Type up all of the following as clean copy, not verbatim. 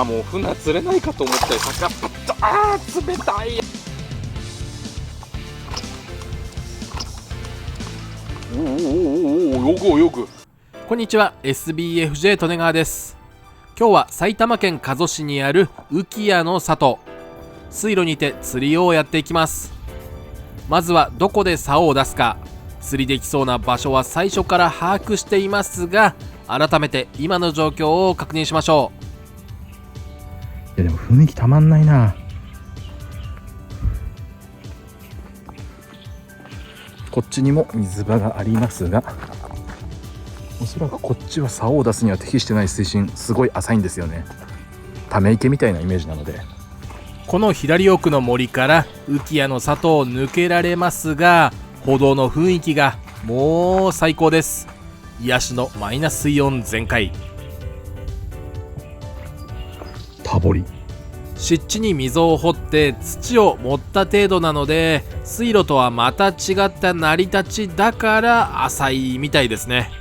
もう船釣れないかと思ったよ。魚パッと、冷たい。泳ぐ。こんにちは、 SBFJ 利根川です。今日は埼玉県加須市にある浮屋の里、水路にて釣りをやっていきます。まずはどこで竿を出すか、釣りできそうな場所は最初から把握していますが、改めて今の状況を確認しましょう。いやでも雰囲気たまんないな。こっちにも水場がありますが、おそらくこっちは竿を出すには適してない水深、すごい浅いんですよね。ため池みたいなイメージなので。この左奥の森から浮屋の里を抜けられますが、歩道の雰囲気がもう最高です。癒しのマイナス水温全開。タボリ。湿地に溝を掘って土を盛った程度なので、水路とはまた違った成り立ちだから浅いみたいですね。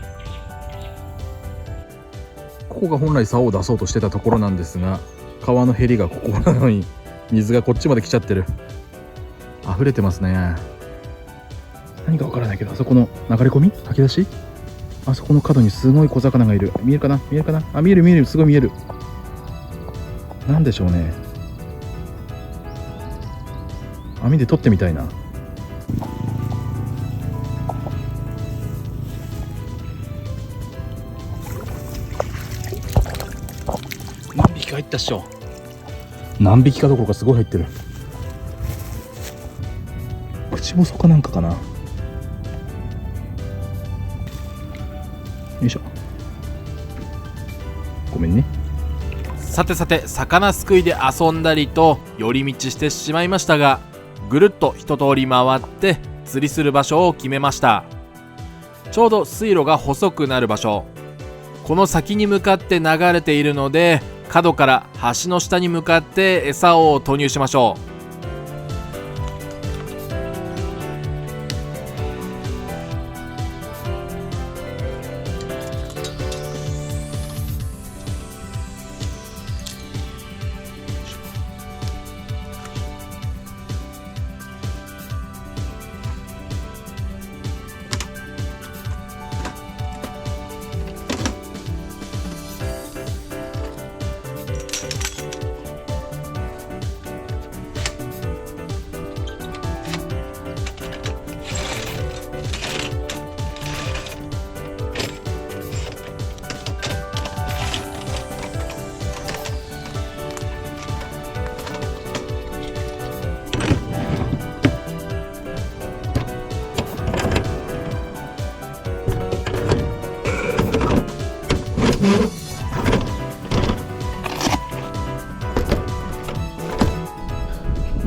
ここが本来竿を出そうとしてたところなんですが、川のへりがここなのに水がこっちまで来ちゃってる。溢れてますね。何かわからないけど、あそこの流れ込み、吐き出し、あそこの角にすごい小魚がいる。見えるかな、見えるかな。あ、見える見える、すごい見える。なんでしょうね。網で取ってみたいな。何匹か入ったっしょ。何匹かどころかすごい入ってる。口細かなんかかな。よいしょ。ごめんね。さてさて、魚すくいで遊んだりと寄り道してしまいましたが、ぐるっと一通り回って釣りする場所を決めました。ちょうど水路が細くなる場所、この先に向かって流れているので、角から橋の下に向かって餌を投入しましょう。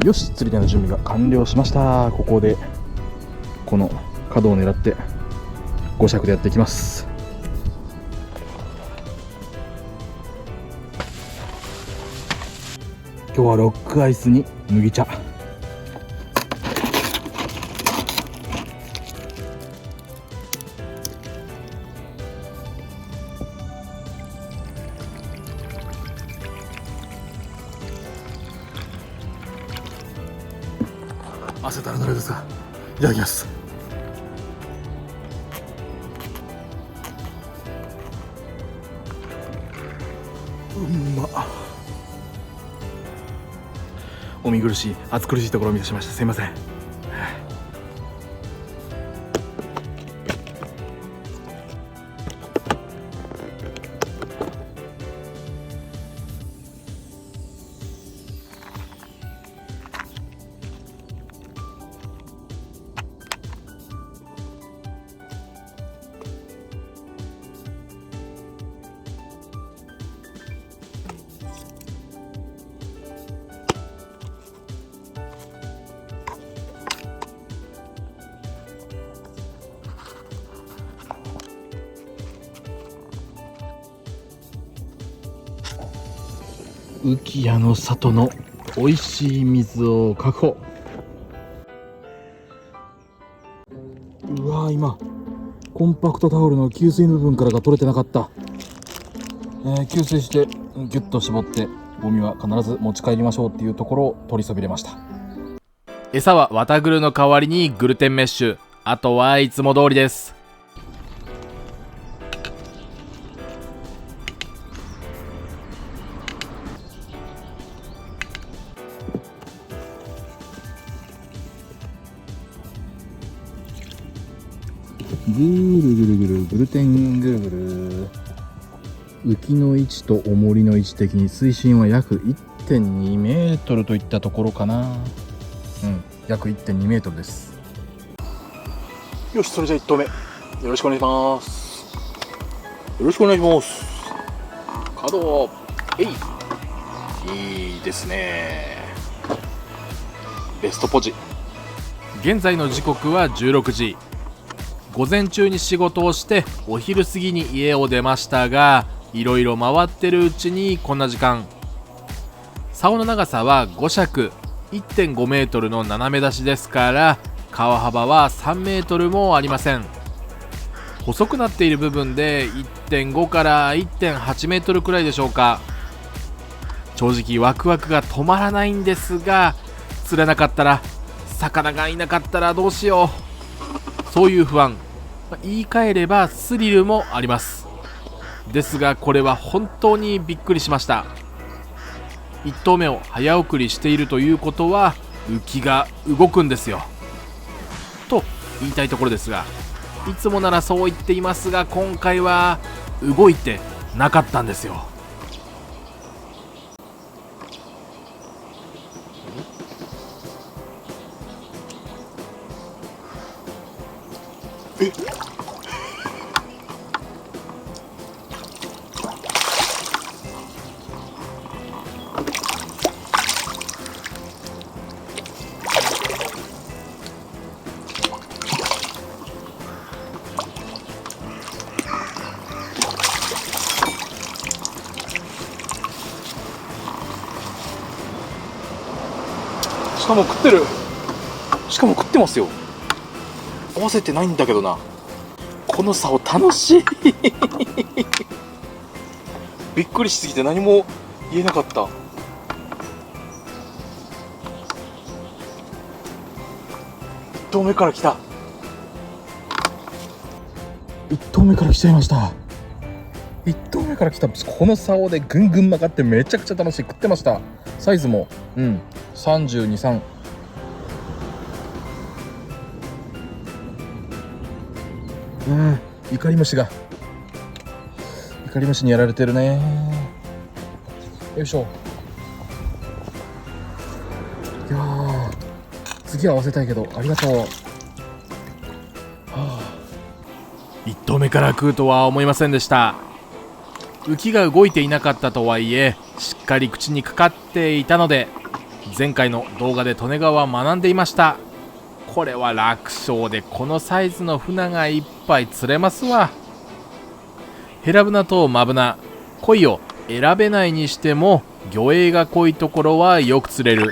よし、釣り台の準備が完了しました。ここでこの角を狙って5尺でやっていきます。今日はロックアイスに麦茶。汗だらだらですが、いただきます。お見苦しい、暑苦しいところを見せしました。すいません。浮屋の里の美味しい水を確保。うわー、今コンパクトタオルの吸水の部分からが取れてなかった。吸水してギュッと絞ってゴミは必ず持ち帰りましょうっていうところを取りそびれました。餌は綿グルの代わりにグルテンメッシュ、あとはいつも通りです。ぐるぐるぐるグルテンぐるぐる。浮きの位置と重りの位置的に水深は約 1.2 メートルといったところかな。約 1.2 メートルです。よし、それじゃあ1投目よろしくお願いします。よろしくお願いします。角いいですね。ベストポジ。現在の時刻は16時。午前中に仕事をしてお昼過ぎに家を出ましたが、いろいろ回ってるうちにこんな時間。竿の長さは5尺 1.5 メートルの斜め出しですから、川幅は3メートルもありません。細くなっている部分で 1.5 から 1.8 メートルくらいでしょうか。正直ワクワクが止まらないんですが、釣れなかったら、魚がいなかったらどうしよう、そういう不安、言い換えればスリルもあります。ですがこれは本当にびっくりしました。1投目を早送りしているということは浮きが動くんですよと言いたいところですが、いつもならそう言っていますが、今回は動いてなかったんですよ。しかも食ってる。しかも食ってますよ。合わせてないんだけどな。この竿楽しいびっくりしすぎて何も言えなかった。1投目から来た。1投目から来ちゃいました。1投目から来た。この竿でぐんぐん曲がってめちゃくちゃ楽しい。食ってました。サイズも32、3。イカリムシにやられてるね。よいしょ。いやー、次は合わせたいけどありがとう。1投目から食うとは思いませんでした。浮きが動いていなかったとはいえ、しっかり口にかかっていたので、前回の動画で利根川は学んでいました。これは楽勝でこのサイズの船がいっぱい釣れますわ。ヘラブナとマブナ、鯉を選べないにしても魚影が濃いところはよく釣れる。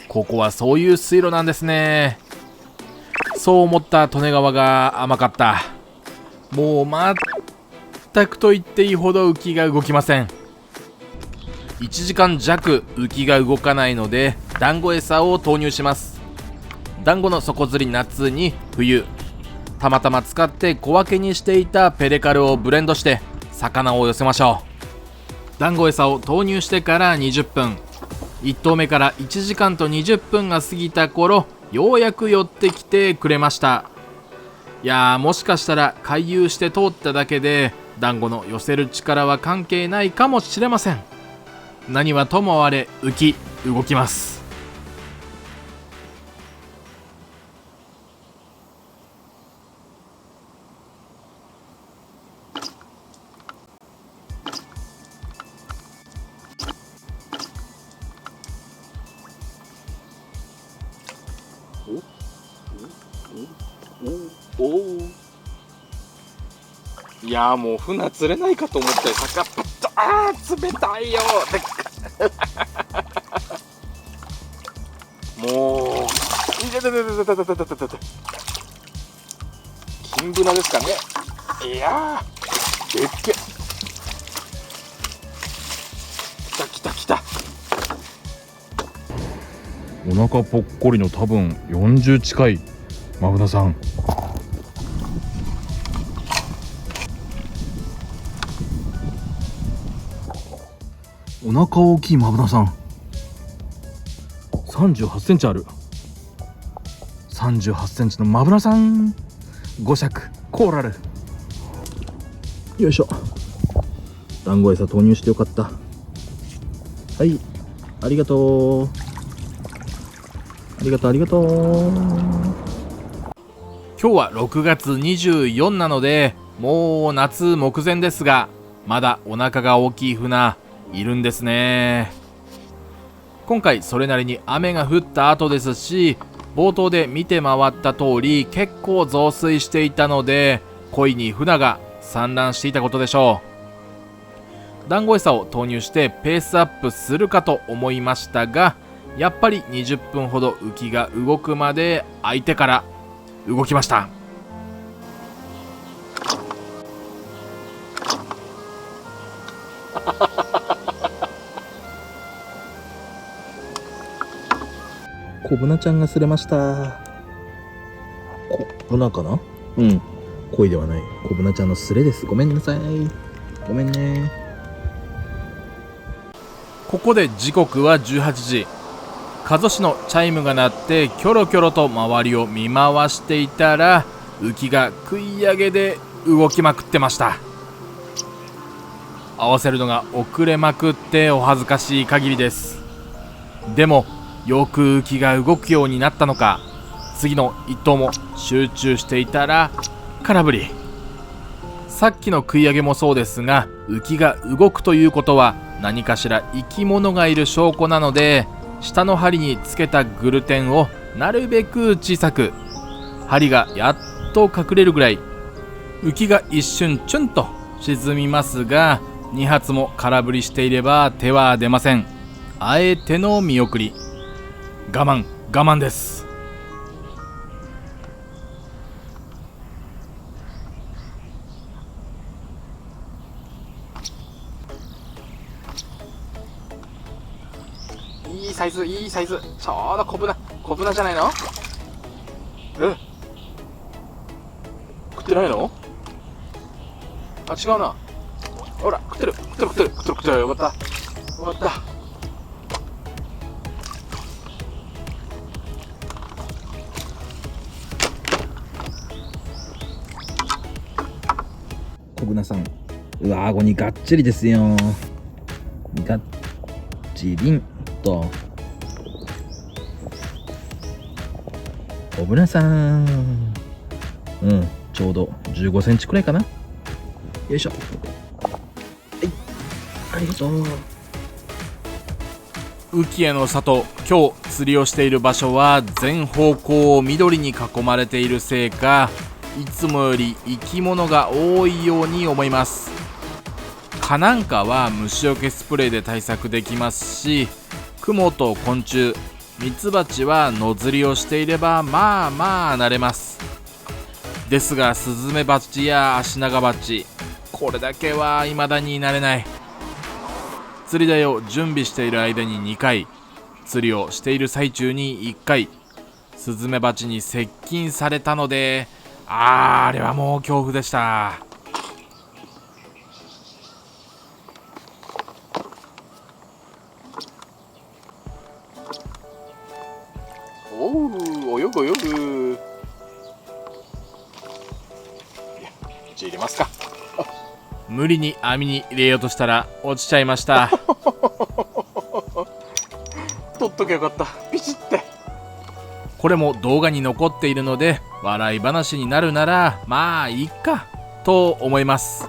ここはそういう水路なんですね。そう思った利根川が甘かった。もう全くと言っていいほど浮きが動きません。1時間弱浮きが動かないので団子餌を投入します。団子の底釣り夏に冬、たまたま使って小分けにしていたペレカルをブレンドして魚を寄せましょう。団子餌を投入してから20分、1投目から1時間と20分が過ぎた頃、ようやく寄ってきてくれました。いやー、もしかしたら回遊して通っただけで団子の寄せる力は関係ないかもしれません。何はともあれ浮き動きます。いやー、もう船釣れないかと思ったよ。魚パッと、冷たいよ。もう金ブナですかね。いやー、でっけ。来た来た来た。お腹ぽっこりの多分40近いマブナさん。お腹大きいマブナさん、38センチある。38センチのマブナさん、5尺コーラル。よいしょ。団子餌投入してよかった。はい、ありがとう。ありがとうありがとう。今日は6月24なので、もう夏目前ですが、まだお腹が大きい船いるんですね。今回それなりに雨が降った後ですし、冒頭で見て回った通り結構増水していたので、恋に船が産卵していたことでしょう。団子餌を投入してペースアップするかと思いましたが、やっぱり20分ほど浮きが動くまで相手から動きました。小ブナちゃんが釣れました。小ブナかな？うん、恋ではない、小ブナちゃんのスレです。ごめんなさい、ごめんね。ここで時刻は18時。加須市のチャイムが鳴ってキョロキョロと周りを見回していたら、浮きが食い上げで動きまくってました。合わせるのが遅れまくってお恥ずかしい限りです。でもよく浮きが動くようになったのか、次の一投も集中していたら空振り。さっきの食い上げもそうですが、浮きが動くということは何かしら生き物がいる証拠なので、下の針につけたグルテンをなるべく小さく、針がやっと隠れるぐらい、浮きが一瞬チュンと沈みますが、2発も空振りしていれば手は出ません。あえての見送り。我慢我慢です。いいサイズいいサイズ。ちょうど小舟じゃないの？食ってないの？あ、違うな。ほら、食ってるよかった。小ブナさん、うわ、顎にがっちりですよ。がっちりんと。小ブナさん、うん、ちょうど15センチくらいかな。よいしょ。はい、ありがとう。浮江の里、今日釣りをしている場所は全方向を緑に囲まれているせいか、いつもより生き物が多いように思います。蚊なんかは虫除けスプレーで対策できますし、クモと昆虫、ミツバチは野釣りをしていればまあまあ慣れます。ですがスズメバチやアシナガバチ、これだけは未だに慣れない。釣り台を準備している間に2回、釣りをしている最中に1回、スズメバチに接近されたので、あれはもう恐怖でした。おう、泳ぐ。いや、うち入れますか。無理に網に入れようとしたら落ちちゃいました。取っときゃよかった。ピチって。これも動画に残っているので、笑い話になるならまあいいかと思います。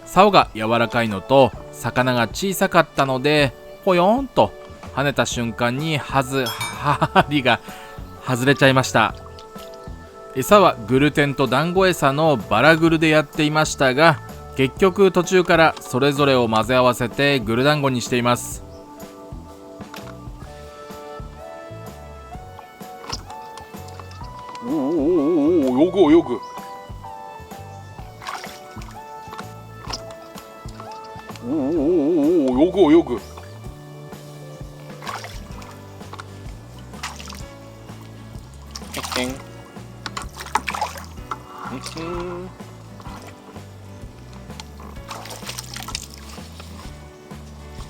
竿が柔らかいのと魚が小さかったので、ポヨーンと跳ねた瞬間に針が外れちゃいました。餌はグルテンと団子餌のバラグルでやっていましたが、結局途中からそれぞれを混ぜ合わせてグル団子にしています。おお、泳ぐ。おお、泳ぐ。へん。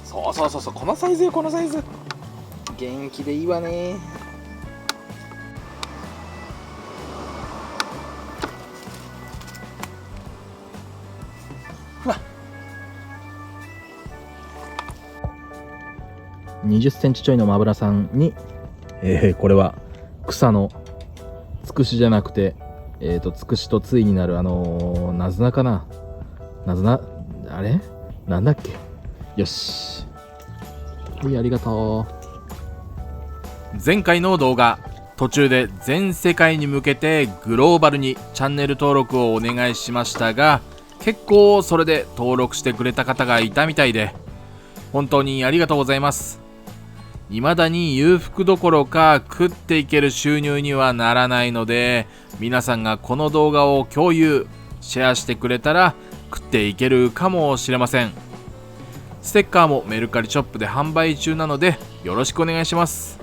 そうそうそうそう、このサイズよ、このサイズ。元気でいいわね。うわ、20センチちょいのマブラさんに、これは草のつくしじゃなくて、つくしとついになるナズナかな、ナズナ、あれなんだっけ。よし、はい、ありがと前回の動画途中で全世界に向けてグローバルにチャンネル登録をお願いしましたが、結構それで登録してくれた方がいたみたいで、本当にありがとうございます。未だに裕福どころか食っていける収入にはならないので、皆さんがこの動画を共有シェアしてくれたら食っていけるかもしれません。ステッカーもメルカリショップで販売中なのでよろしくお願いします。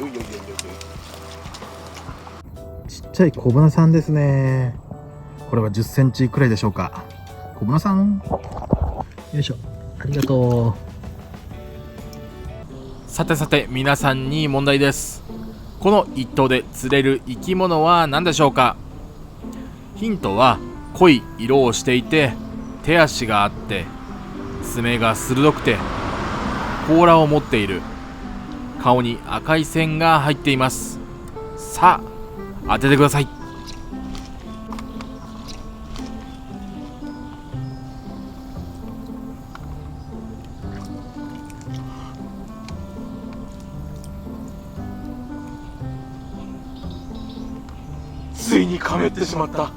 よいよいよいよいよ。う。ちっちゃい小舟さんですね。これは10センチくらいでしょうか。小舟さん、よいしょ、ありがとさてさて、皆さんに問題です。この一頭で釣れる生き物は何でしょうか。ヒントは濃い色をしていて、手足があって爪が鋭くて甲羅を持っている、顔に赤い線が入っています。さあ当ててください。ついに亀ってしまった。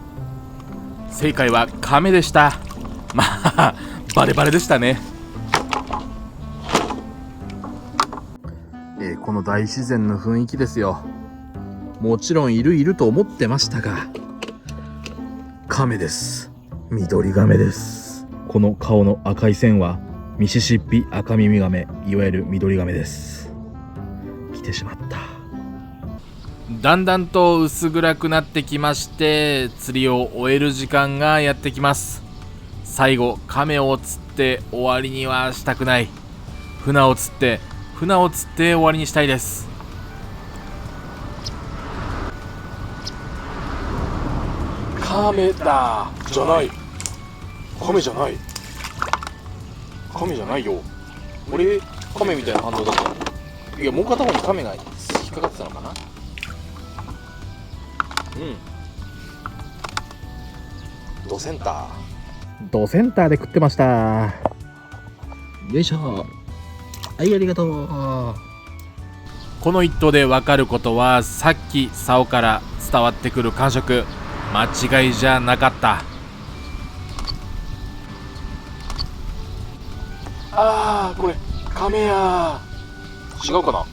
正解は亀でした。まあバレバレでしたね。この大自然の雰囲気ですよ。もちろんいると思ってましたが、亀です。緑亀です。この顔の赤い線はミシシッピアカミミガメ、いわゆる緑亀です。来てしまった。だんだんと薄暗くなってきまして、釣りを終える時間がやってきます。最後亀を釣って終わりにはしたくない。船を釣って終わりにしたいです。亀だじゃない、亀じゃない、亀じゃないよ。俺亀みたいな反応だった。いや、もう片方に亀が引っかかってたのかな。ドセンター。ドセンターで食ってました。よいしょ、はい、ありがとう。この一頭で分かることは、さっき竿から伝わってくる感触、間違いじゃなかった。あー、これ亀や。違うかな。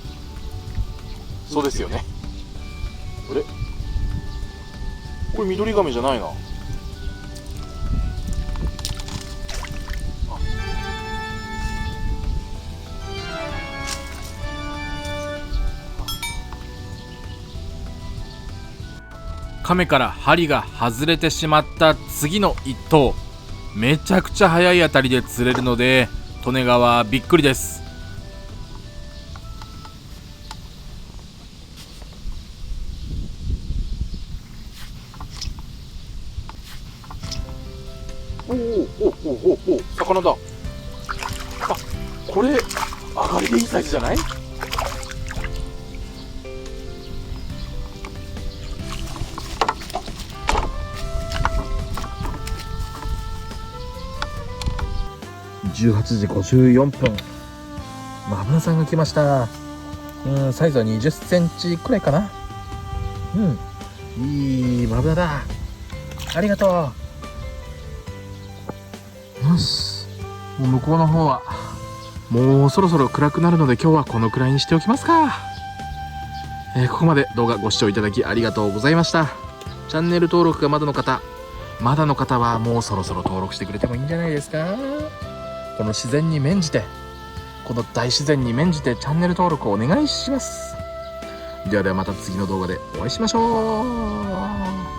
そうですよね。あれ、これ緑亀じゃないな。亀から針が外れてしまった次の一頭、めちゃくちゃ速い当たりで釣れるので、利根川びっくりです。おお、魚だ。あ、これ上がりでいいサイズじゃない？18時54分。マブナさんが来ました。サイズは20センチくらいかな。いいマブナだ。ありがとう。よし、もう向こうの方はもうそろそろ暗くなるので、今日はこのくらいにしておきますか。ここまで動画ご視聴いただきありがとうございました。チャンネル登録がまだの方、まだの方はもうそろそろ登録してくれてもいいんじゃないですか。この自然に免じて、この大自然に免じてチャンネル登録をお願いします。ではではまた次の動画でお会いしましょう。